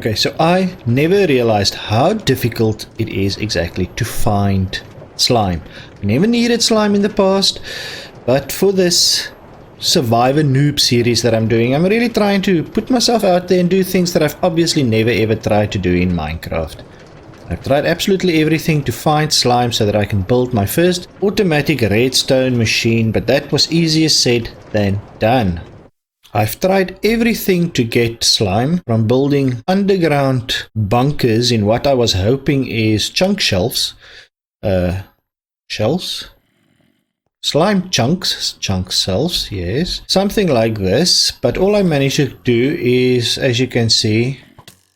Okay, so I never realized how difficult it is exactly to find slime. I never needed slime in the past, but for this Survivor Noob series that I'm doing, I'm really trying to put myself out there and do things that I've obviously never ever tried to do in Minecraft. I've tried absolutely everything to find slime so that I can build my first automatic redstone machine, but that was easier said than done. I've tried everything to get slime, from building underground bunkers in what I was hoping is chunk shelves. Shelves? Slime chunks, chunk shelves, yes. Something like this, but all I managed to do is, as you can see,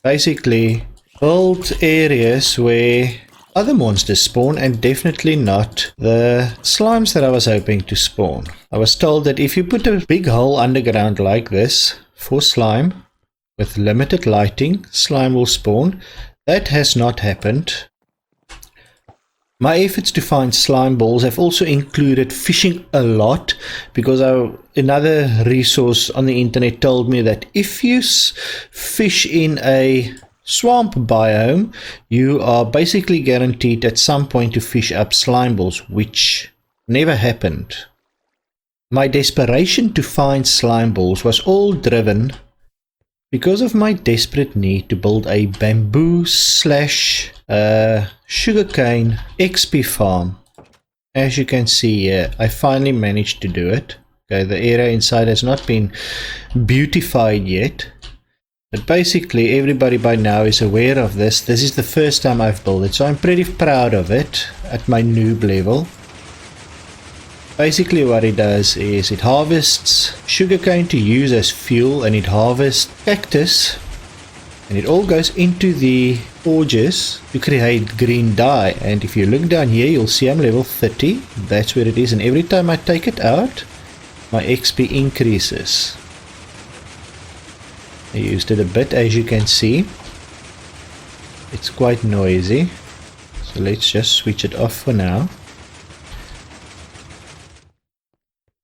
basically build areas where other monsters spawn, and definitely not the slimes that I was hoping to spawn. I was told that if you put a big hole underground like this for slime with limited lighting, slime will spawn. That has not happened. My efforts to find slime balls have also included fishing a lot, because another resource on the internet told me that if you fish in a swamp biome, you are basically guaranteed at some point to fish up slime balls, which never happened. My desperation to find slime balls was all driven because of my desperate need to build a bamboo / sugarcane XP farm. As you can see here, I finally managed to do it. Okay, the area inside has not been beautified yet, but basically everybody by now is aware of this. This is the first time I've built it, so I'm pretty proud of it at my noob level. Basically what it does is it harvests sugarcane to use as fuel, and it harvests cactus, and it all goes into the forges to create green dye. And if you look down here, you'll see I'm level 30. That's where it is, and every time I take it out, my XP increases. I used it a bit, as you can see. It's quite noisy, so let's just switch it off for now.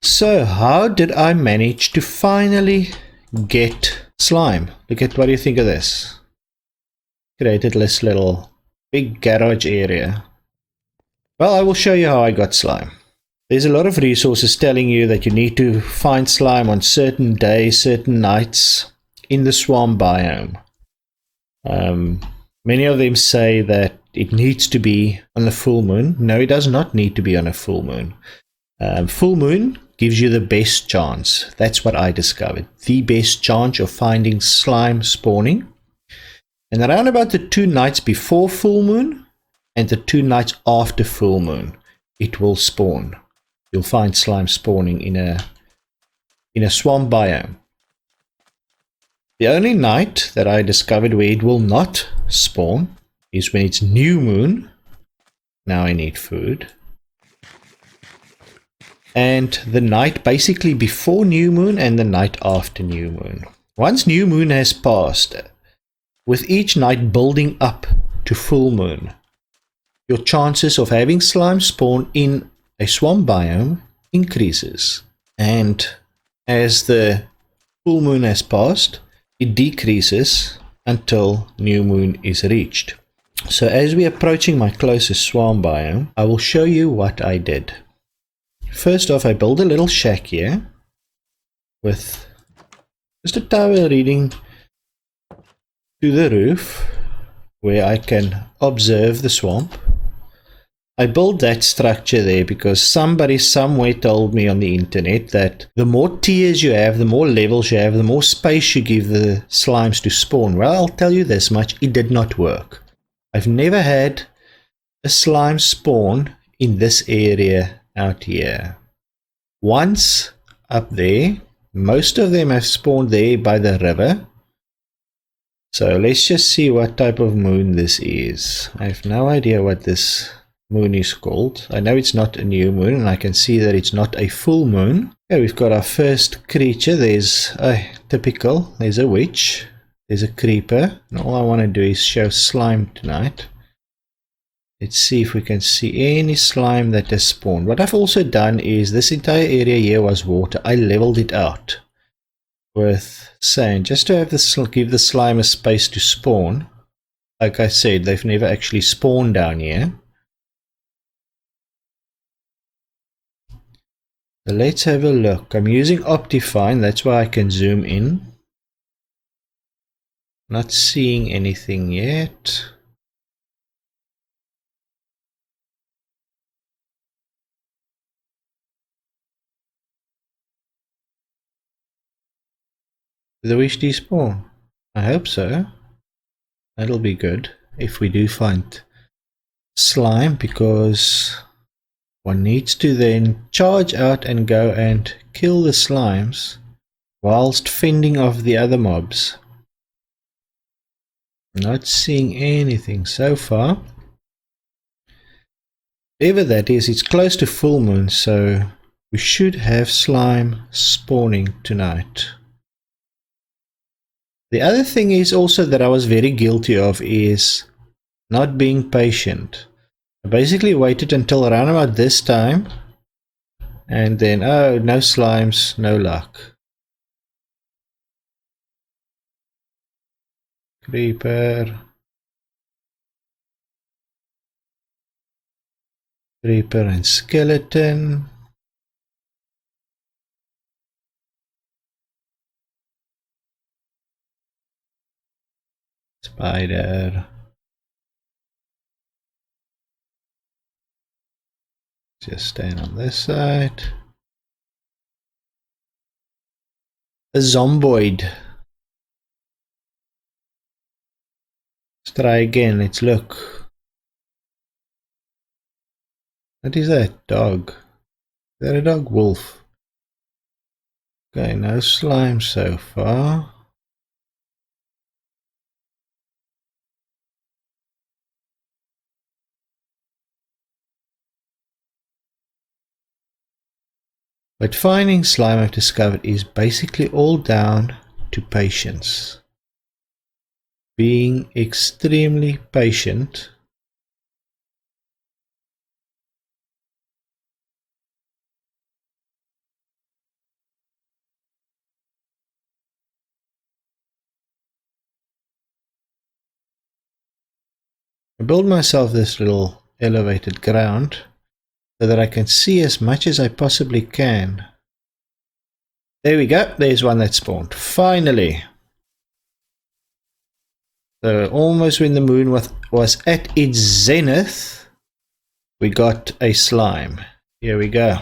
So how did I manage to finally get slime? Look at, what do you think of this? Created this little big garage area. Well, I will show you how I got slime. There's a lot of resources telling you that you need to find slime on certain days, certain nights in the swamp biome. Many of them say that it needs to be on a full moon. No, it does not need to be on a full moon. Full moon gives you the best chance. That's what I discovered. The best chance of finding slime spawning. And around about the 2 nights before full moon and the 2 nights after full moon, it will spawn. You'll find slime spawning in a swamp biome. The only night that I discovered where it will not spawn is when it's new moon. Now I need food. And the night basically before new moon and the night after new moon. Once new moon has passed, with each night building up to full moon, your chances of having slime spawn in a swamp biome increases. And as the full moon has passed, it decreases until new moon is reached. So as we're approaching my closest swamp biome, I will show you what I did. First off, I built a little shack here with just a tower leading to the roof where I can observe the swamp. I built that structure there because somebody somewhere told me on the internet that the more tiers you have, the more levels you have, the more space you give the slimes to spawn. Well, I'll tell you this much, it did not work. I've never had a slime spawn in this area out here. Once up there, most of them have spawned there by the river. So let's just see what type of moon this is. I have no idea what this moon is called. I know it's not a new moon, and I can see that it's not a full moon. Okay, we've got our first creature. There's a typical, there's a witch, there's a creeper, and all I want to do is show slime tonight. Let's see if we can see any slime that has spawned. What I've also done is, this entire area here was water. I leveled it out. with sand, just to have this, give the slime a space to spawn. Like I said, they've never actually spawned down here. So let's have a look. I'm using Optifine, that's why I can zoom in. Not seeing anything yet. Do the wish despawn? I hope so. That'll be good if we do find slime, because one needs to then charge out and go and kill the slimes whilst fending off the other mobs. Not seeing anything so far. Whatever that is, it's close to full moon, so we should have slime spawning tonight. The other thing is also that I was very guilty of is not being patient. I basically waited until around about this time, and then, oh, no slimes, no luck. Creeper. Creeper and skeleton. Spider. Just stand on this side. A zomboid. Let's try again. Let's look. What is that? Dog. Is that a dog? Wolf. Okay, no slime so far. But finding slime, I've discovered, is basically all down to patience. Being extremely patient. I build myself this little elevated ground so that I can see as much as I possibly can. There we go. There's one that spawned. Finally. So almost when the moon was at its zenith, we got a slime. Here we go.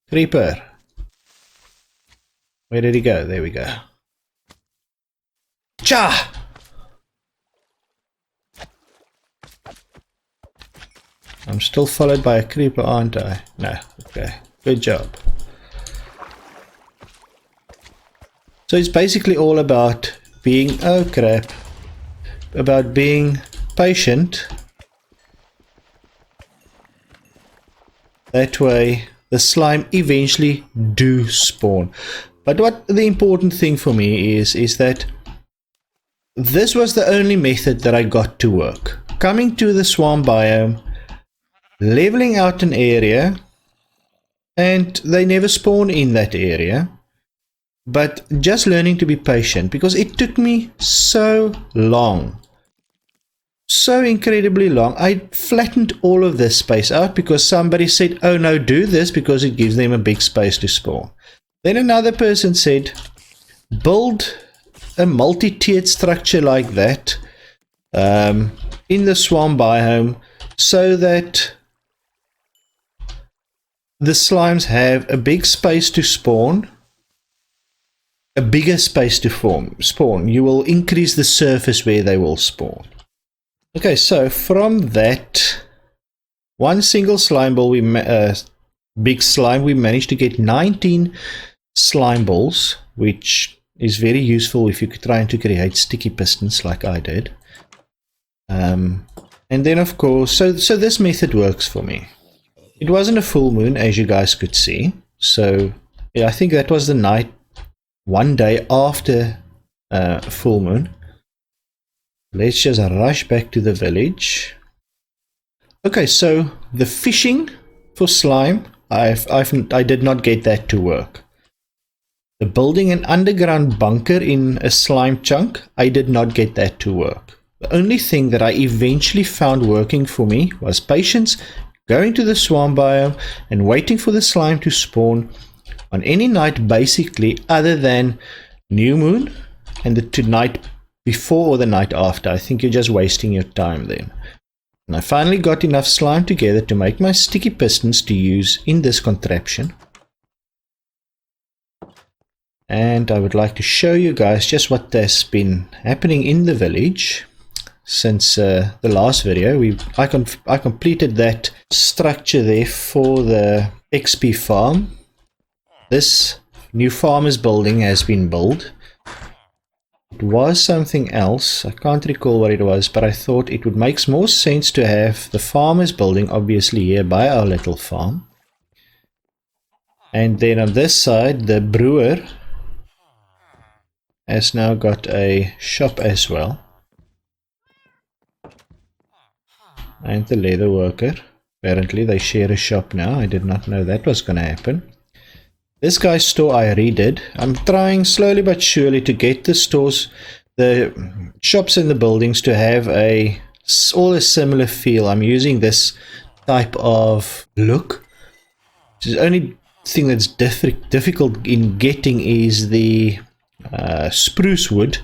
Creeper. Where did he go? There we go. Cha! I'm still followed by a creeper, aren't I? No. Okay. Good job. So it's basically all about being, oh crap, about being patient. That way the slime eventually do spawn. But what the important thing for me is that this was the only method that I got to work. Coming to the swamp biome, leveling out an area, and they never spawn in that area. But just learning to be patient, because it took me so long. So incredibly long. I flattened all of this space out because somebody said, oh no, do this because it gives them a big space to spawn. Then another person said, build a multi-tiered structure like that in the swamp biome so that the slimes have a big space to spawn, a bigger space to spawn. You will increase the surface where they will spawn. Okay, so from that one single slime ball, big slime, we managed to get 19 slime balls, which is very useful if you're trying to create sticky pistons like I did. And then of course, so this method works for me. It wasn't a full moon, as you guys could see. So yeah, I think that was the night, one day after full moon. Let's just rush back to the village. Okay, so the fishing for slime, I did not get that to work. building an underground bunker in a slime chunk, I did not get that to work. The only thing that I eventually found working for me was patience, going to the swamp biome and waiting for the slime to spawn on any night basically other than new moon and the night before or the night after. I think you're just wasting your time then. And I finally got enough slime together to make my sticky pistons to use in this contraption. And I would like to show you guys just what has been happening in the village since the last video. I completed that structure there for the XP farm. This new farmer's building has been built. It was something else, I can't recall what it was, but I thought it would make more sense to have the farmer's building obviously here by our little farm. And then on this side, the brewer has now got a shop as well. And the leather worker. Apparently they share a shop now. I did not know that was going to happen. This guy's store I redid. I'm trying slowly but surely to get the stores, the shops and the buildings to have all a similar feel. I'm using this type of look. The only thing that's difficult in getting is the spruce wood.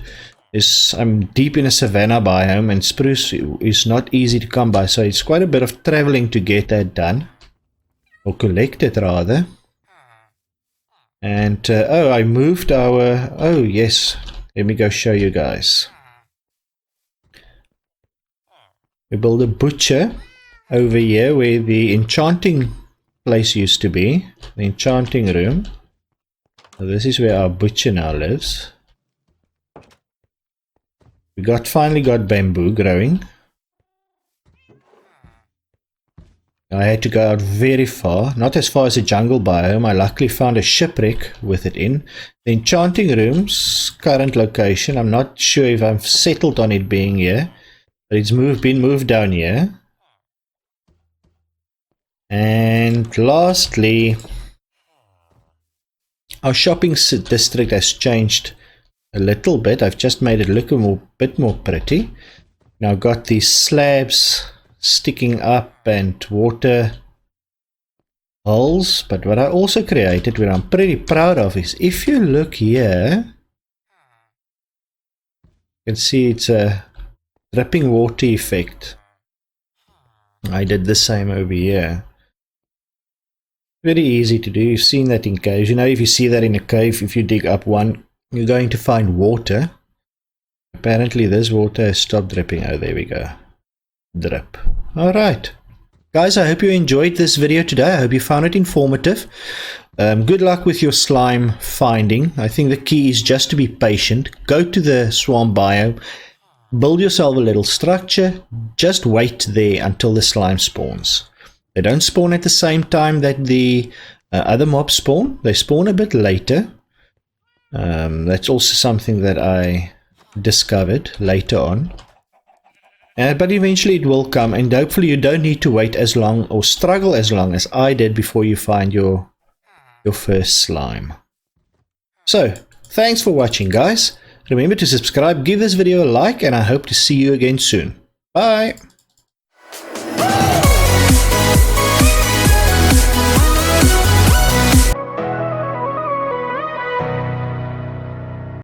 I'm deep in a savanna biome and spruce is not easy to come by, so it's quite a bit of traveling to get that done, or collected rather. And oh, I moved our, oh yes, let me go show you guys. We built a butcher over here where the enchanting place used to be, the enchanting room. So this is where our butcher now lives. We finally got bamboo growing. I had to go out very far, not as far as the jungle biome. I luckily found a shipwreck with it in. The enchanting room's current location, I'm not sure if I've settled on it being here, but it's been moved down here. And lastly, our shopping district has changed a little bit. I've just made it look a bit more pretty. Now I've got these slabs sticking up and water holes, but what I also created, what I'm pretty proud of, is if you look here, you can see it's a dripping water effect. I did the same over here. Very easy to do. You've seen that in caves. You know, if you see that in a cave, if you dig up one, you're going to find water. Apparently this water has stopped dripping. Oh, there we go. Drip. Alright. Guys, I hope you enjoyed this video today. I hope you found it informative. Good luck with your slime finding. I think the key is just to be patient. Go to the swamp biome. Build yourself a little structure. Just wait there until the slime spawns. They don't spawn at the same time that the other mobs spawn. They spawn a bit later. That's also something that I discovered later on. But eventually it will come, and hopefully you don't need to wait as long or struggle as long as I did before you find your first slime. So, thanks for watching, guys. Remember to subscribe, give this video a like, and I hope to see you again soon. Bye!